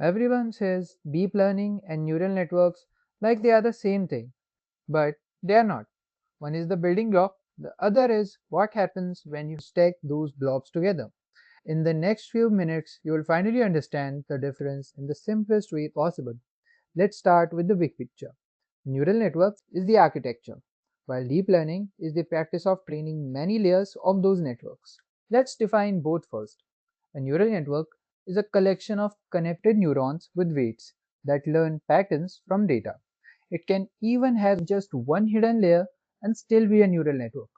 Everyone says deep learning and neural networks like they are the same thing, but they are not. One is the building block, the other is what happens when you stack those blocks together. In the next few minutes, you will finally understand the difference in the simplest way possible. Let's start with the big picture. Neural network is the architecture, while deep learning is the practice of training many layers of those networks. Let's define both first. A neural network is a collection of connected neurons with weights that learn patterns from data. It can even have just one hidden layer and still be a neural network.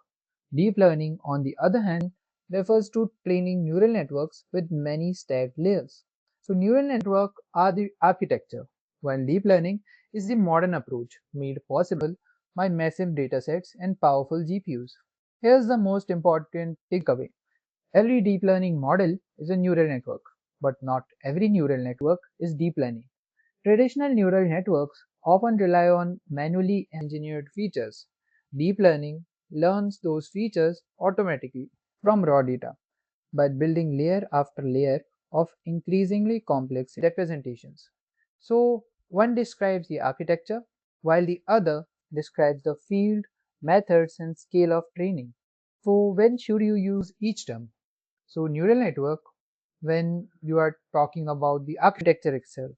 Deep learning, on the other hand, refers to training neural networks with many stacked layers. So, neural networks are the architecture, while deep learning is the modern approach made possible by massive datasets and powerful GPUs. Here's the most important takeaway. Every deep learning model is a neural network, but not every neural network is deep learning. Traditional neural networks often rely on manually engineered features. Deep learning learns those features automatically from raw data by building layer after layer of increasingly complex representations. So, one describes the architecture, while the other describes the field, methods, and scale of training. So, when should you use each term? So, neural network, when you are talking about the architecture itself,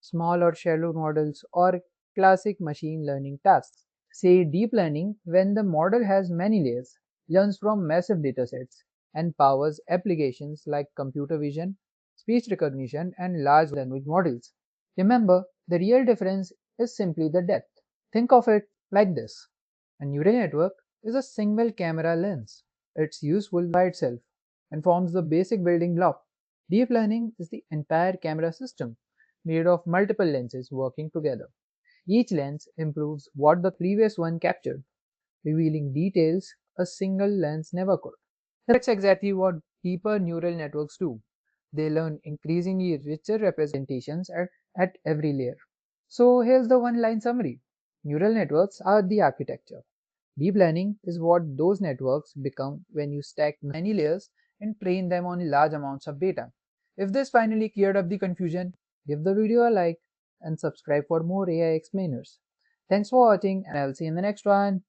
small or shallow models, or classic machine learning tasks. Say deep learning when the model has many layers, learns from massive datasets, and powers applications like computer vision, speech recognition, and large language models. Remember, the real difference is simply the depth. Think of it like this. A neural network is a single camera lens. It's useful by itself and forms the basic building block. Deep learning is the entire camera system made of multiple lenses working together. Each lens improves what the previous one captured, revealing details a single lens never could. That's exactly what deeper neural networks do. They learn increasingly richer representations at every layer. So here's the one line summary. Neural networks are the architecture. Deep learning is what those networks become when you stack many layers and train them on large amounts of data. If this finally cleared up the confusion, give the video a like and subscribe for more AI explainers. Thanks for watching and I'll see you in the next one.